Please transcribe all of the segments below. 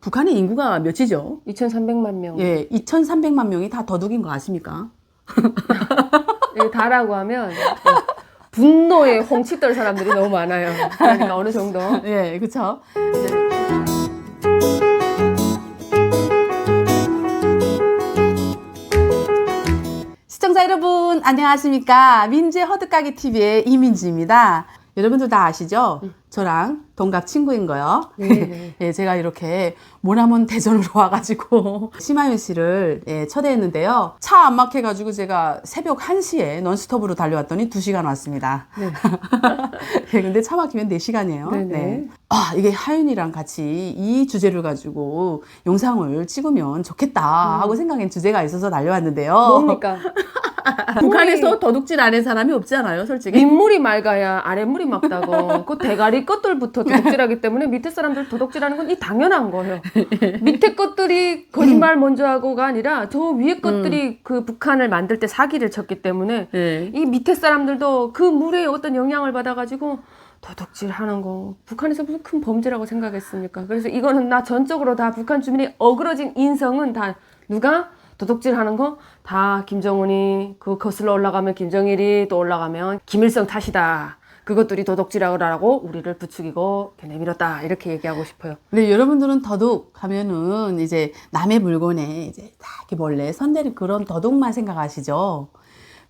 북한의 인구가 몇이죠? 2,300만 명. 예, 2,300만 명이 다 도둑인 거 아십니까? 예, 다라고 하면 분노에 홍치 떨 사람들이 너무 많아요. 그러니까 어느 정도. 예, 그쵸? 시청자 여러분, 안녕하십니까? 민지의 허드가게 TV의 이민지입니다. 여러분들 다 아시죠? 저랑 동갑 친구인 거요. 네. 예, 제가 이렇게 모나먼 대전으로 와가지고 심하윤 씨를 초대했는데요. 차 안 막혀가지고 제가 새벽 1시에 넌스톱으로 달려왔더니 2시간 왔습니다. 네. 예, 근데 차 막히면 4시간이에요. 네네. 네. 아, 이게 하윤이랑 같이 이 주제를 가지고 영상을 찍으면 좋겠다 하고 생각한 주제가 있어서 달려왔는데요. 뭡니까? 북한에서 도둑질 안 한 사람이 없잖아요, 솔직히. 윗물이 맑아야 아랫물이 맑다고. 그 대가리 것들부터 도둑질하기 때문에 밑에 사람들 도둑질하는 건 이 당연한 거예요. 밑에 것들이 거짓말 먼저 하고가 아니라 저 위에 것들이 그 북한을 만들 때 사기를 쳤기 때문에 네. 이 밑에 사람들도 그 물에 어떤 영향을 받아가지고 도둑질 하는 거 북한에서 무슨 큰 범죄라고 생각했습니까? 그래서 이거는 나 전적으로 다 북한 주민이 어그러진 인성은 다 누가? 도둑질 하는 거 다 김정은이 그 거슬러 올라가면 김정일이 또 올라가면 김일성 탓이다. 그것들이 도둑질하라고 우리를 부추기고 내밀었다. 이렇게 얘기하고 싶어요. 네, 여러분들은 도둑 하면은 이제 남의 물건에 이제 다 이렇게 몰래 손대는 그런 도둑만 생각하시죠?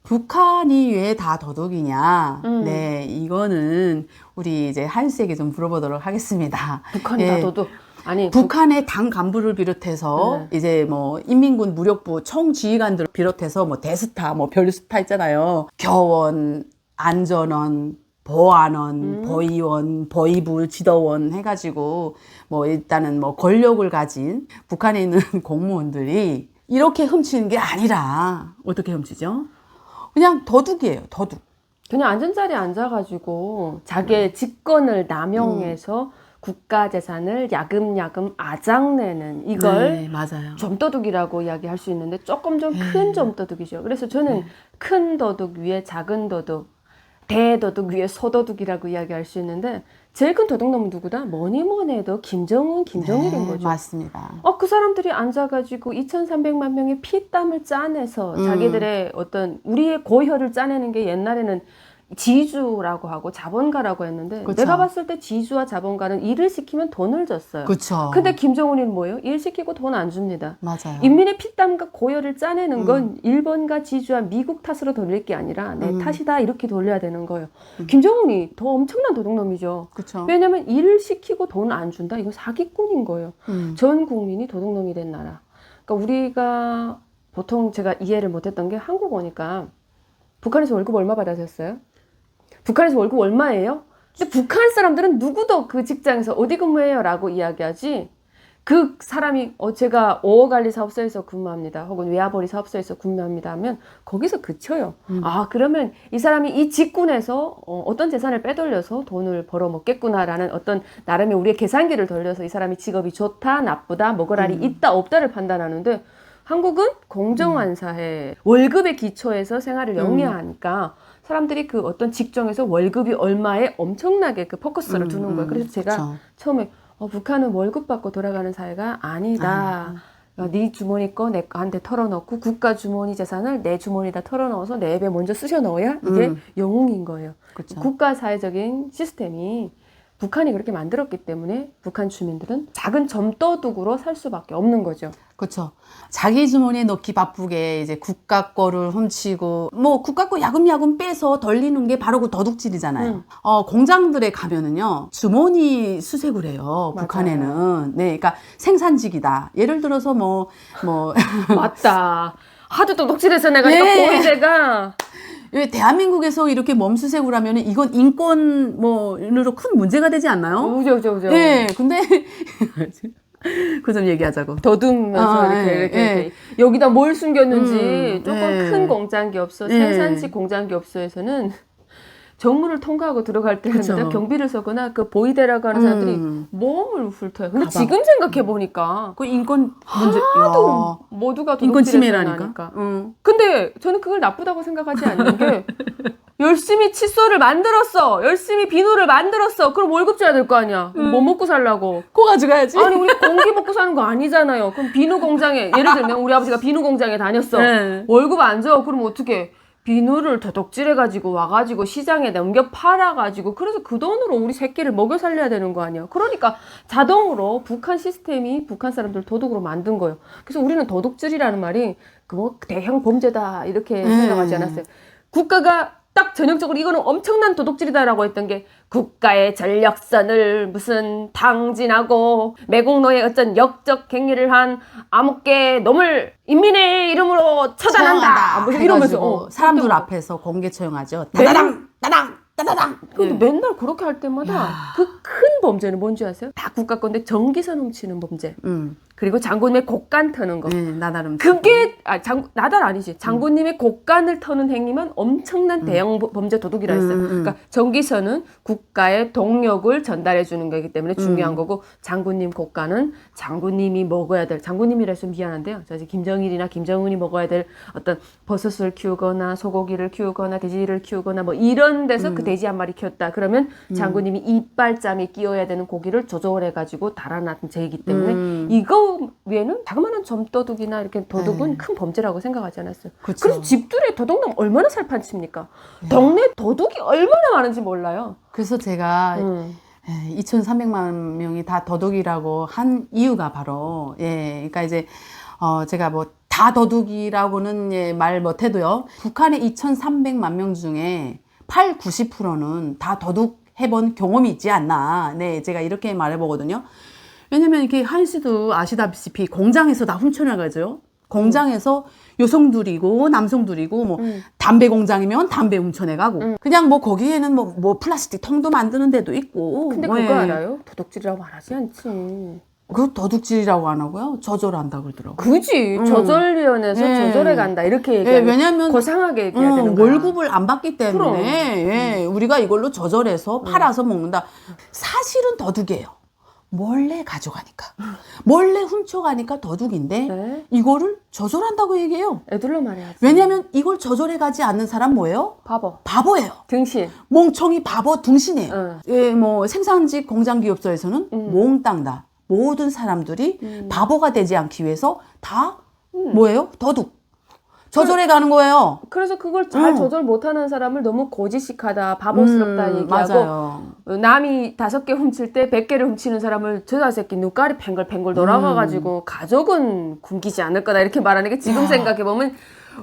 북한이 왜 다 도둑이냐? 네, 이거는 우리 이제 하윤 씨에게 좀 물어보도록 하겠습니다. 북한이 예. 다 도둑. 아니 북한의 당 간부를 비롯해서 이제 뭐 인민군 무력부 총지휘관들을 비롯해서 뭐 대스타, 뭐 별스타 있잖아요. 교원, 안전원, 보안원, 보위원, 보위부, 지도원 해가지고 뭐 일단은 뭐 권력을 가진 북한에 있는 공무원들이 이렇게 훔치는 게 아니라 어떻게 훔치죠? 그냥 도둑이에요, 도둑. 그냥 앉은 자리에 앉아가지고 자기의 직권을 남용해서 국가 재산을 야금야금 아작내는 이걸 네, 맞아요. 점도둑이라고 이야기할 수 있는데 조금 좀 큰 점도둑이죠. 그래서 저는 큰 도둑 위에 작은 도둑, 대도둑 위에 소도둑이라고 이야기할 수 있는데 제일 큰 도둑놈은 누구다? 뭐니 해도 김정은, 김정일인 거죠. 맞습니다. 그 사람들이 앉아가지고 2,300만 명의 피땀을 짜내서 자기들의 어떤 우리의 고혈을 짜내는 게 옛날에는 지주라고 하고 자본가라고 했는데 그쵸. 내가 봤을 때 지주와 자본가는 일을 시키면 돈을 줬어요. 그렇죠. 근데 김정은이는 뭐예요? 일 시키고 돈 안 줍니다. 맞아요. 인민의 피땀과 고열을 짜내는 건 일본과 지주와 미국 탓으로 돌릴 게 아니라 내 탓이다 이렇게 돌려야 되는 거예요. 김정은이 더 엄청난 도둑놈이죠. 그렇죠. 왜냐면 일을 시키고 돈 안 준다? 이거 사기꾼인 거예요. 전 국민이 도둑놈이 된 나라. 그러니까 우리가 보통 제가 이해를 못했던 게 한국 오니까 북한에서 월급 얼마 받으셨어요? 북한에서 월급 얼마예요? 근데 북한 사람들은 누구도 그 직장에서 어디 근무해요? 라고 이야기하지 그 사람이 제가 오어관리 사업소에서 근무합니다. 혹은 외화벌이 사업소에서 근무합니다 하면 거기서 그쳐요. 아 그러면 이 사람이 이 직군에서 어떤 재산을 빼돌려서 돈을 벌어먹겠구나라는 어떤 나름의 우리의 계산기를 돌려서 이 사람이 직업이 좋다 나쁘다 먹을 알이 있다 없다를 판단하는데 한국은 공정한 사회 월급의 기초에서 생활을 영위하니까 사람들이 그 어떤 직종에서 월급이 얼마에 엄청나게 그 포커스를 두는 거예요. 그래서 제가 그쵸. 처음에 북한은 월급 받고 돌아가는 사회가 아니다. 네 주머니 거 내 거한테 털어넣고 국가 주머니 재산을 내 주머니에다 털어넣어서 내 입에 먼저 쑤셔 넣어야 이게 영웅인 거예요. 그쵸. 국가 사회적인 시스템이 북한이 그렇게 만들었기 때문에 북한 주민들은 작은 점도둑으로 살 수밖에 없는 거죠. 그렇죠. 자기 주머니에 넣기 바쁘게 이제 국가 거를 훔치고 뭐 국가 거 야금야금 빼서 덜리는 게 바로 그 도둑질이잖아요. 공장들에 가면은요 주머니 수색을 해요. 맞아요. 북한에는. 네, 그러니까 생산직이다. 예를 들어서 뭐 맞다. 하도 도둑질해서 내가 이거 네. 고의제가 왜 대한민국에서 이렇게 몸수색을 하면은 이건 인권 뭐로 큰 문제가 되지 않나요? 우죠. 네, 근데 그 좀 얘기하자고. 더듬면서 이렇게 여기다 뭘 숨겼는지 조금 네. 큰 공장기업소, 네. 생산식 공장기업소에서는 정문을 통과하고 들어갈 때는 그쵸. 경비를 서거나 그 보이대라고 하는 사람들이 몸을 훑어요. 근데 지금 생각해 보니까 그 인권 문제 모두가 인권 도둑질해서 침해라니까. 나니까. 근데 저는 그걸 나쁘다고 생각하지 않는 게 열심히 칫솔을 만들었어. 열심히 비누를 만들었어. 그럼 월급 줘야 될 거 아니야. 뭐 먹고 살라고. 코 가져가야지. 아니 우리 공기 먹고 사는 거 아니잖아요. 그럼 비누 공장에 예를 들면 우리 아버지가 비누 공장에 다녔어. 네. 월급 안 줘. 그럼 어떻게? 비누를 도둑질해가지고 와가지고 시장에 넘겨 팔아가지고 그래서 그 돈으로 우리 새끼를 먹여 살려야 되는 거 아니야. 그러니까 자동으로 북한 시스템이 북한 사람들 도둑으로 만든 거예요. 그래서 우리는 도둑질이라는 말이 그 뭐 대형 범죄다 이렇게 생각하지 않았어요. 국가가 딱 전형적으로 이거는 엄청난 도둑질이다라고 했던 게 국가의 전력선을 무슨 당진하고 매국노의 어떤 역적 행위를 한 암흑계 놈을 인민의 이름으로 처단한다. 뭐 이러면서 사람들 앞에서 공개 처형하죠. 따다당 따당 따다당. 근데 맨날 그렇게 할 때마다 그 큰 범죄는 뭔지 아세요? 다 국가 건데 전기선 훔치는 범죄. 그리고 장군님의 곡간 터는 거. 나다름. 그게 나달 아니지. 장군님의 곡간을 터는 행위만 엄청난 대형 범죄 도둑이라 했어요. 그러니까 전기선은 국가의 동력을 전달해 주는 거기 때문에 중요한 거고 장군님 곡간은 장군님이 먹어야 될 장군님이라 해서 미안한데요. 저 이제 김정일이나 김정은이 먹어야 될 어떤 버섯을 키우거나 소고기를 키우거나 돼지를 키우거나 뭐 이런 데서 그 돼지 한 마리 키웠다. 그러면 장군님이 이빨짬이 끼워야 되는 고기를 조절해 가지고 달아난 죄이기 때문에 이거 외에는 자그마한 점도둑이나 이렇게 도둑은 큰 범죄라고 생각하지 않았어요. 그쵸. 그래서 집들에 도둑놈 얼마나 살판칩니까? 동네 도둑이 얼마나 많은지 몰라요. 그래서 제가 2,300만 명이 다 도둑이라고 한 이유가 바로 그러니까 이제 제가 뭐 다 도둑이라고는 말 못해도요. 북한의 2,300만 명 중에 90%는 다 도둑 해본 경험이 있지 않나. 네, 제가 이렇게 말해보거든요. 왜냐면 이렇게 하인 씨도 아시다시피 공장에서 다 훔쳐나가죠. 공장에서 여성들이고 남성들이고 뭐 담배 공장이면 담배 훔쳐내가고 그냥 뭐 거기에는 뭐 플라스틱 통도 만드는 데도 있고. 근데 그거 알아요? 도둑질이라고 말하지 않지. 그 도둑질이라고 안 하고요. 저절한다 그러더라고요. 그지. 조절위원회에서 조절해 간다. 이렇게 얘기하면 왜냐면 고상하게 얘기해야 되는 거야. 월급을 안 받기 때문에 우리가 이걸로 조절해서 팔아서 먹는다. 사실은 도둑이에요. 몰래 가져가니까. 몰래 훔쳐가니까 도둑인데 이거를 조절한다고 얘기해요. 애들로 말해야지. 왜냐면 이걸 조절해 가지 않는 사람 뭐예요? 바보예요. 등신. 멍청이 바보 등신이에요. 뭐 생산직 공장 기업소에서는 몽땅 다 모든 사람들이 바보가 되지 않기 위해서 다 뭐예요? 도둑. 조절해 가는 거예요. 그래서 그걸 잘 조절 못하는 사람을 너무 고지식하다, 바보스럽다 얘기하고 맞아요. 남이 5개 훔칠 때 100개를 훔치는 사람을 저 새끼 눈깔이 팽글팽글 돌아가가지고 가족은 굶기지 않을 거다 이렇게 말하는 게 지금 생각해보면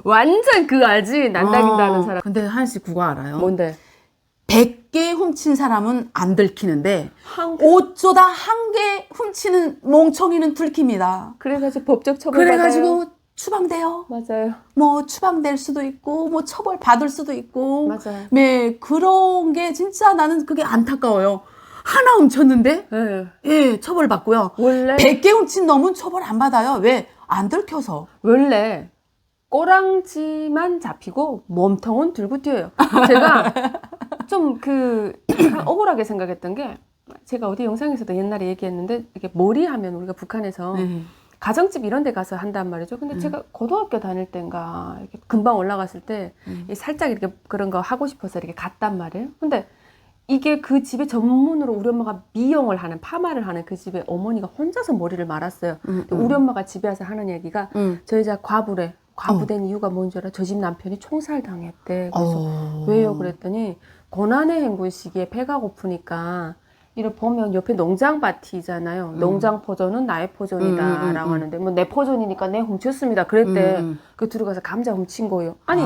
완전 그 알지 난다긴다는 사람. 근데 하연 씨 그거 알아요? 뭔데? 100개 훔친 사람은 안 들키는데 어쩌다 1개 훔치는 멍청이는 들킵니다. 그래가지고 법적 처벌 그래가지고 추방돼요. 맞아요. 뭐 추방될 수도 있고 뭐 처벌 받을 수도 있고. 맞아요. 네, 그런 게 진짜 나는 그게 안타까워요. 하나 훔쳤는데 처벌 받고요. 원래 100개 훔친 놈은 처벌 안 받아요. 왜? 안 들켜서. 원래 꼬랑지만 잡히고 몸통은 들고 뛰어요. 제가 좀 억울하게 생각했던 게 제가 어디 영상에서도 옛날에 얘기했는데 이게 머리 하면 우리가 북한에서 가정집 이런 데 가서 한단 말이죠. 근데 제가 고등학교 다닐 때인가 이렇게 금방 올라갔을 때 살짝 이렇게 그런 거 하고 싶어서 이렇게 갔단 말이에요. 근데 이게 그 집에 전문으로 우리 엄마가 미용을 하는 파마를 하는 그 집에 어머니가 혼자서 머리를 말았어요. 우리 엄마가 집에 와서 하는 얘기가 저 여자 과부된 이유가 뭔지 알아? 저 집 남편이 총살 당했대. 그래서 왜요? 그랬더니 고난의 행군 시기에 배가 고프니까 이를 보면 옆에 농장밭이잖아요. 농장 포전은 나의 포전이다 라고 하는데 뭐 내 포전이니까 내 훔쳤습니다. 그랬대. 그 들어가서 감자 훔친 거예요. 아니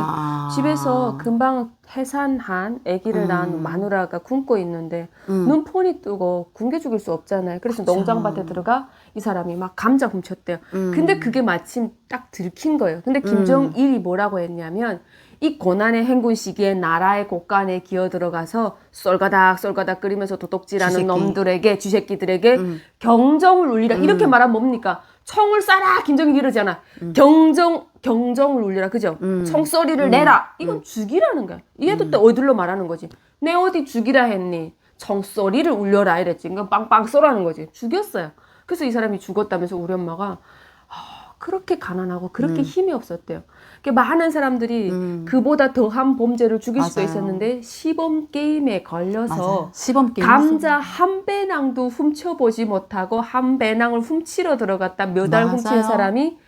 집에서 금방 해산한 아기를 낳은 마누라가 굶고 있는데 눈 폰이 뜨고 굶겨 죽일 수 없잖아요. 그래서 농장밭에 들어가 이 사람이 막 감자 훔쳤대요. 근데 그게 마침 딱 들킨 거예요. 근데 김정일이 뭐라고 했냐면 이 고난의 행군 시기에 나라의 곳간에 기어 들어가서 쏠가닥 끓이면서 도둑질하는 놈들에게 쥐새끼들에게 경정을 울리라 이렇게 말하면 뭡니까? 총을 쏴라 김정일이 이러잖아. 경정을 울리라 그죠? 총소리를 내라 이건 죽이라는 거야. 이게 또 어디로 말하는 거지? 내 어디 죽이라 했니? 총소리를 울려라 이랬지. 그러니까 빵빵 쏘라는 거지. 죽였어요. 그래서 이 사람이 죽었다면서 우리 엄마가 그렇게 가난하고 그렇게 힘이 없었대요. 많은 사람들이 그보다 더한 범죄를 죽일 수도 맞아요. 있었는데 시범 게임에 걸려서 맞아요. 시범 게임 감자 한 배낭도 훔쳐보지 못하고 한 배낭을 훔치러 들어갔다 몇 달 맞아요. 훔친 사람이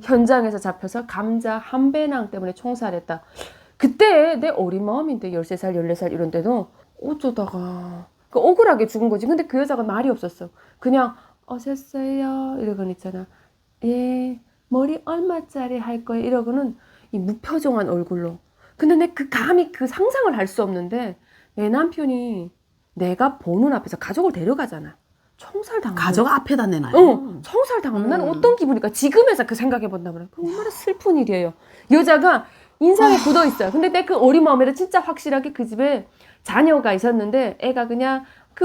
현장에서 잡혀서 감자 한 배낭 때문에 총살했다. 그때 내 어린 마음인데 13살 14살 이런 때도 어쩌다가 억울하게 죽은 거지. 근데 그 여자가 말이 없었어. 그냥 오셨어요 이러고는 있잖아. 예, 머리 얼마짜리 할 거예요? 이러고는 이 무표정한 얼굴로. 근데 내 감히 그 상상을 할 수 없는데 내 남편이 내가 보는 앞에서 가족을 데려가잖아. 총살당하면. 가족 앞에다 내놔요. 총살당하면 나는 어떤 기분일까? 지금에서 그 생각해본다면 얼마나 슬픈 일이에요. 여자가 인상에 굳어 있어요. 근데 내 그 어린 마음에는 진짜 확실하게 그 집에 자녀가 있었는데 애가 그냥 그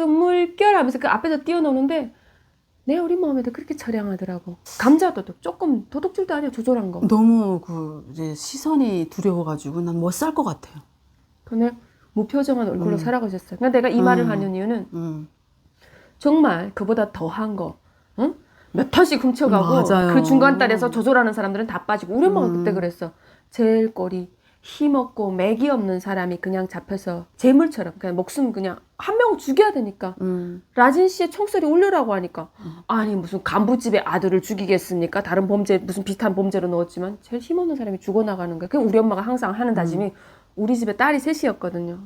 물결 하면서 그 앞에서 뛰어노는데 내 어린 마음에도 그렇게 처량하더라고. 감자도 조금 도둑질도 아니야. 조절한 거. 너무 이제 시선이 두려워가지고 난 못 살 것 같아요. 근데 무표정한 얼굴로 살아가셨어요. 근데 내가 이 말을 하는 이유는 정말 그보다 더한 거, 응? 몇 턴씩 훔쳐가고 맞아요. 그 중간달에서 조절하는 사람들은 다 빠지고 우리 엄마가 그때 그랬어. 제일 꼴이 힘없고 맥이 없는 사람이 그냥 잡혀서 재물처럼 그냥 목숨 그냥 한 명 죽여야 되니까 라진 씨의 총소리 울려라고 하니까 아니 무슨 간부집의 아들을 죽이겠습니까? 다른 범죄 무슨 비슷한 범죄로 넣었지만 제일 힘없는 사람이 죽어나가는 거야. 그 우리 엄마가 항상 하는 다짐이 우리 집에 딸이 셋이었거든요.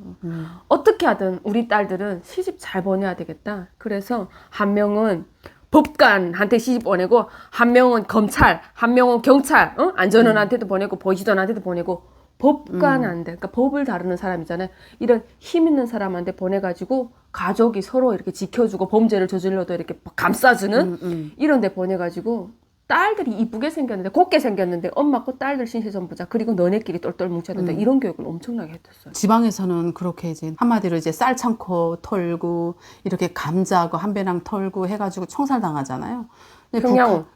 어떻게 하든 우리 딸들은 시집 잘 보내야 되겠다. 그래서 한 명은 법관한테 시집 보내고 한 명은 검찰, 한 명은 경찰, 안전원한테도 보내고 보지도한테도 보내고 법관한테, 그러니까 법을 다루는 사람이잖아요. 이런 힘 있는 사람한테 보내가지고 가족이 서로 이렇게 지켜주고 범죄를 저질러도 이렇게 감싸주는 이런 데 보내가지고 딸들이 이쁘게 생겼는데 곱게 생겼는데 엄마 거 딸들 신세전 보자. 그리고 너네끼리 똘똘 뭉쳐야 된다. 이런 교육을 엄청나게 했었어요. 지방에서는 그렇게 이제 한마디로 이제 쌀 창고 털고 이렇게 감자하고 한 배낭 털고 해가지고 총살 당하잖아요. 근데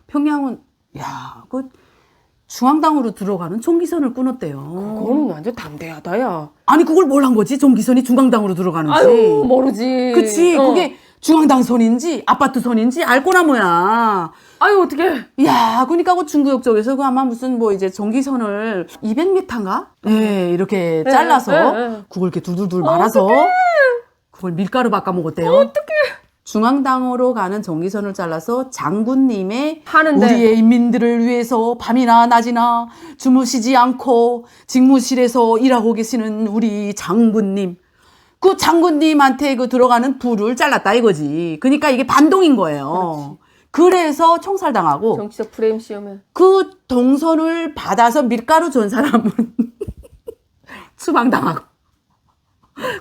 평양은 야, 그 중앙당으로 들어가는 총기선을 끊었대요. 그거는 완전 담대하다, 야. 아니 그걸 뭘 한 거지? 총기선이 중앙당으로 들어가는지. 아유, 모르지. 그치. 그게 중앙당 선인지 아파트 선인지 알거나 뭐야. 아유, 어떡해. 야, 그러니까 그 중구역 쪽에서 그 아마 무슨 뭐 이제 전기선을 200m인가? 네, 이렇게 잘라서 그걸 이렇게 둘둘둘 말아서 그걸 밀가루 바꿔 먹었대요. 어떡해. 중앙당으로 가는 전기선을 잘라서 장군님의 하는데. 우리의 인민들을 위해서 밤이나 낮이나 주무시지 않고 직무실에서 일하고 계시는 우리 장군님. 그 장군님한테 그 들어가는 불을 잘랐다 이거지. 그러니까 이게 반동인 거예요. 그래서 총살당하고 정치적 프레임 씌우면. 그 동선을 받아서 밀가루 준 사람은 추방당하고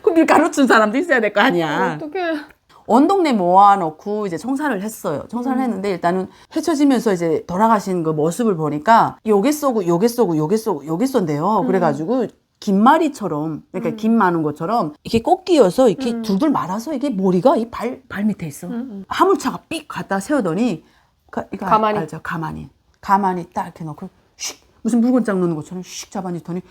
그 밀가루 준 사람도 있어야 될 거 아니야. 어떡해. 온 동네 모아놓고 이제 총살을 했어요. 총살을 했는데 일단은 헤쳐지면서 이제 돌아가신 그 모습을 보니까 요게 쏘고 요게 쏘고 요게 쏘고 요게 쏜대요. 그래가지고 김말이처럼 그러니까 김 많은 것처럼 이렇게 꼭 끼어서 이렇게 둘둘 말아서 이게 머리가 이 발 밑에 있어. 화물차가 삑 갖다 세우더니 이거 가만히. 알죠? 가만히 딱 이렇게 놓고 슉 무슨 물건장 넣는 것처럼 슉 잡아주더니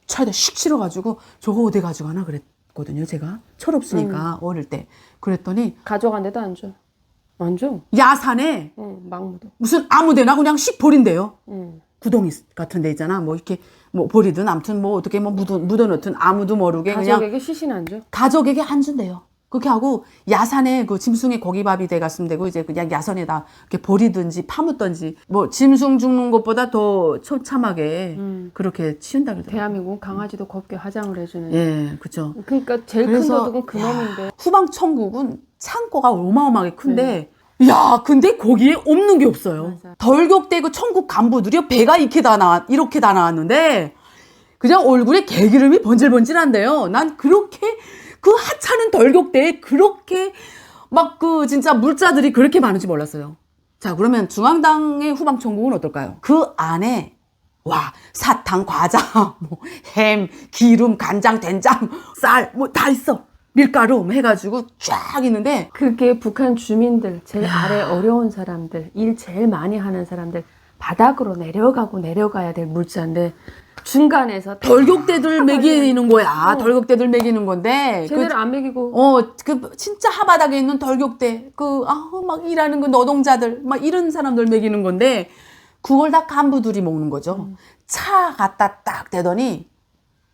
차에다 슉 실어가지고 저거 어디 가져가나 그랬거든요. 제가 철없으니까 어릴 때 그랬더니 가져간데도 안 줘. 안 줘. 야산에 막 묻어. 무슨 아무데나 그냥 씩 버린대요. 응. 구덩이 같은 데 있잖아. 뭐 이렇게 뭐 버리든 아무튼 뭐 어떻게 뭐 묻어놓든 아무도 모르게 그냥 가족에게 시신 안 줘. 가족에게 안 준대요. 그렇게 하고 야산에 그 짐승의 고기밥이 돼 갔으면 되고 이제 그냥 야산에다 이렇게 버리든지 파묻든지 뭐 짐승 죽는 것보다 더 처참하게 그렇게 치운다 그러더라고요. 대한민국은 강아지도 곱게 화장을 해주는. 예, 그죠. 그러니까 제일 큰 그래서 도둑은 그놈인데. 후방 천국은 창고가 어마어마하게 큰데 야, 근데 거기에 없는 게 없어요. 맞아. 덜격대 그 천국 간부들이 배가 이렇게 다 나왔는데 그냥 얼굴에 개기름이 번질번질한데요. 난 그렇게 그 하찮은 덜격대에 그렇게 막 그 진짜 물자들이 그렇게 많은지 몰랐어요. 자, 그러면 중앙당의 후방 천국은 어떨까요? 그 안에 와, 사탕, 과자, 뭐 햄, 기름, 간장, 된장, 쌀 뭐 다 있어. 밀가루 해가지고 쫙 있는데 그게 북한 주민들, 제일 아래 어려운 사람들, 일 제일 많이 하는 사람들 바닥으로 내려가고 내려가야 될 물자인데 중간에서 덜격대들 먹이는 거야. 덜격대들 먹이는 건데 제대로 안 먹이고 그 진짜 하바닥에 있는 덜격대 막 일하는 그 노동자들 막 이런 사람들 먹이는 건데 그걸 다 간부들이 먹는 거죠. 차 갖다 딱 대더니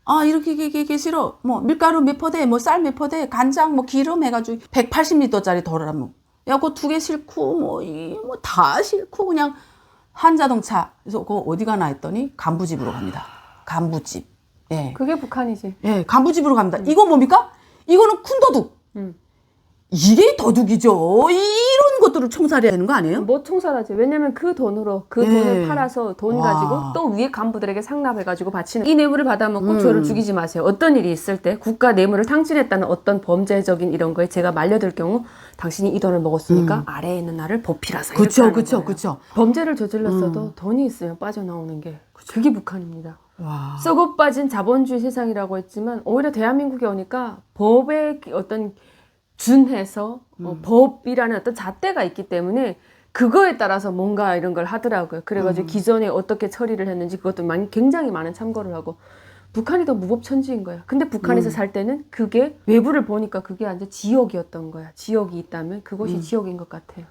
아 이렇게 싫어. 뭐 밀가루 몇 퍼대, 뭐 쌀 몇 퍼대, 간장, 뭐 기름 해가지고 180리터짜리 덜어라면 야 그거 2개 싫고 뭐 다 싫고 그냥 한 자동차. 그래서 그거 어디 가나 했더니 간부집으로 갑니다. 간부집. 예. 그게 북한이지. 예, 간부집으로 갑니다. 이거 뭡니까? 이거는 쿤도둑. 이게 도둑이죠. 이런 것들을 총살해야 되는 거 아니에요? 뭐 총살하지. 왜냐면 그 돈으로 그 예. 돈을 팔아서 돈 와. 가지고 또 위에 간부들에게 상납해가지고 바치는 이 뇌물을 받아먹고 저를 죽이지 마세요. 어떤 일이 있을 때 국가 뇌물을 탕진했다는 어떤 범죄적인 이런 거에 제가 말려들 경우 당신이 이 돈을 먹었으니까 아래에 있는 나를 보필하사. 이렇게 하는 거예요. 그쵸. 범죄를 저질렀어도 돈이 있으면 빠져나오는 게 그게 북한입니다. 와. 썩어 빠진 자본주의 세상이라고 했지만 오히려 대한민국에 오니까 법의 어떤 준해서 법이라는 어떤 잣대가 있기 때문에 그거에 따라서 뭔가 이런 걸 하더라고요. 그래가지고 기존에 어떻게 처리를 했는지 그것도 굉장히 많은 참고를 하고 북한이 더 무법천지인 거야. 근데 북한에서 살 때는 그게 외부를 보니까 그게 완전 지옥이었던 거야. 지옥이 있다면 그것이 지옥인 것 같아요.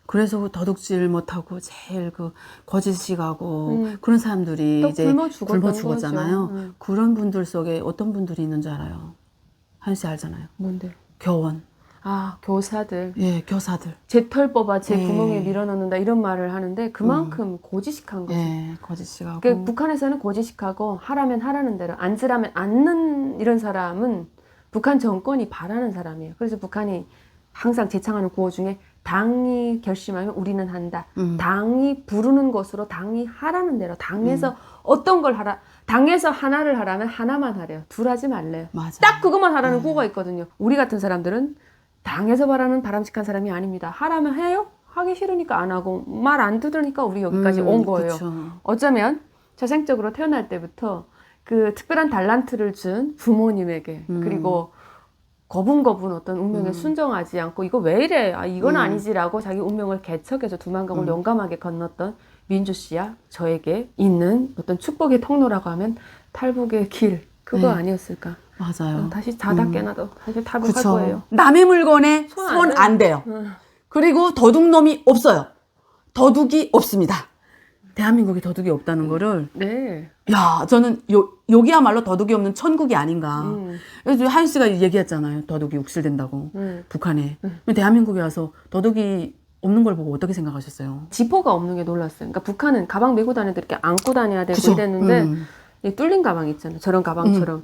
그래서 그 도둑질 못하고 제일 그 거짓이가고 그런 사람들이 또 이제 굶어 죽었잖아요. 거죠. 그런 분들 속에 어떤 분들이 있는 줄 알아요? 한씨 알잖아요. 뭔데? 교원. 아, 교사들. 예, 교사들. 제 털 뽑아 제 예. 구멍에 밀어넣는다 이런 말을 하는데 그만큼 고지식한 거죠. 예, 거짓이가고. 그러니까 북한에서는 고지식하고 하라면 하라는 대로 앉으라면 앉는 이런 사람은 북한 정권이 바라는 사람이에요. 그래서 북한이 항상 제창하는 구호 중에 당이 결심하면 우리는 한다. 당이 부르는 것으로 당이 하라는 대로 당에서 어떤 걸 하라. 당에서 하나를 하라면 하나만 하래요. 둘 하지 말래요. 맞아. 딱 그것만 하라는 구호가 있거든요. 우리 같은 사람들은 당에서 바라는 바람직한 사람이 아닙니다. 하라면 해요? 하기 싫으니까 안 하고 말 안 듣으니까 우리 여기까지 온 거예요. 그쵸. 어쩌면 자생적으로 태어날 때부터 그 특별한 달란트를 준 부모님에게 그리고 거분거분 어떤 운명에 순정하지 않고 이거 왜 이래? 아, 이건 아니지라고 자기 운명을 개척해서 두만강을 용감하게 건넜던 민주 씨야 저에게 있는 어떤 축복의 통로라고 하면 탈북의 길 그거 아니었을까? 맞아요. 다시 자다 깨나도 다시 탈북할 그쵸. 거예요. 남의 물건에 손 안 대요. 그리고 도둑놈이 없어요. 도둑이 없습니다. 대한민국에 도둑이 없다는 거를 네. 야 저는 여기야말로 도둑이 없는 천국이 아닌가. 그래서 하윤 씨가 얘기했잖아요. 도둑이 uk실된다고 북한에. 대한민국에 와서 도둑이 없는 걸 보고 어떻게 생각하셨어요? 지퍼가 없는 게 놀랐어요. 그러니까 북한은 가방 메고 다니는데 이렇게 안고 다녀야 되고 그쵸. 이랬는데 이 뚫린 가방 있잖아요. 저런 가방처럼.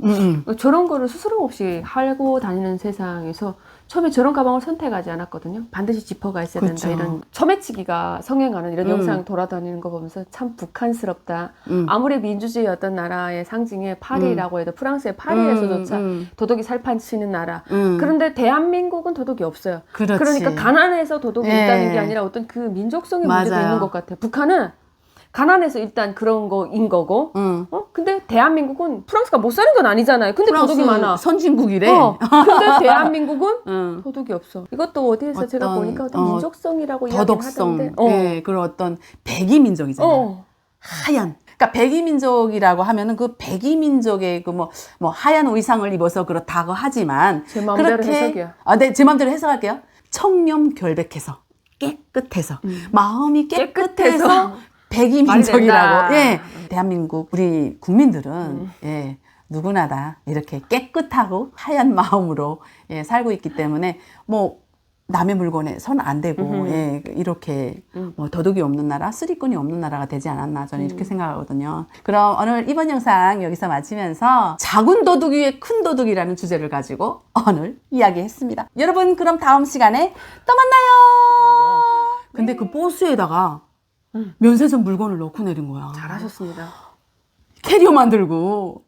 저런 거를 스스럼 없이 할고 다니는 세상에서 처음에 저런 가방을 선택하지 않았거든요. 반드시 지퍼가 있어야 된다. 그렇죠. 이런 소매치기가 성행하는 이런 영상 돌아다니는 거 보면서 참 북한스럽다. 아무리 민주주의 어떤 나라의 상징의 파리라고 해도 프랑스의 파리에서조차 도둑이 살판치는 나라. 그런데 대한민국은 도둑이 없어요. 그렇지. 그러니까 가난해서 도둑이 예. 있다는 게 아니라 어떤 그 민족성의 문제도 맞아요. 있는 것 같아요. 북한은 가난해서 일단 그런 거인 거고, 근데 대한민국은 프랑스가 못 사는 건 아니잖아요. 근데 도둑이 많아. 선진국이래. 근데 대한민국은 도둑이 없어. 이것도 어디에서 제가 보니까 어떤 민족성이라고 도덕성, 이야기하던데. 예, 그런 어떤 백이민족이잖아요. 하얀. 그러니까 백이민족이라고 하면은 그 백이민족의 그 뭐 하얀 의상을 입어서 그렇다고 하지만 제 마음대로 해석이야. 네, 제 마음대로 해석할게요. 청렴결백해서 깨끗해서 마음이 깨끗해서 백이민족이라고. 예. 대한민국 우리 국민들은 예. 누구나 다 이렇게 깨끗하고 하얀 마음으로 예, 살고 있기 때문에 뭐 남의 물건에 손 안 대고 예, 이렇게 뭐 도둑이 없는 나라, 쓰리꾼이 없는 나라가 되지 않았나 저는 이렇게 생각하거든요. 그럼 오늘 이번 영상 여기서 마치면서 작은 도둑 위에 큰 도둑이라는 주제를 가지고 오늘 이야기했습니다. 여러분 그럼 다음 시간에 또 만나요. 근데 그 버스에다가 면세점 물건을 넣고 내린 거야. 잘하셨습니다. 캐리어 만들고.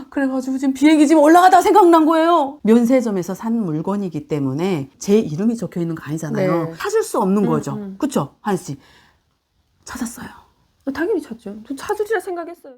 그래가지고 지금 비행기 지금 올라가다가 생각난 거예요. 면세점에서 산 물건이기 때문에 제 이름이 적혀 있는 거 아니잖아요. 네. 찾을 수 없는 거죠. 그쵸? 하은 씨. 찾았어요. 당연히 찾죠. 저 찾으리라 생각했어요.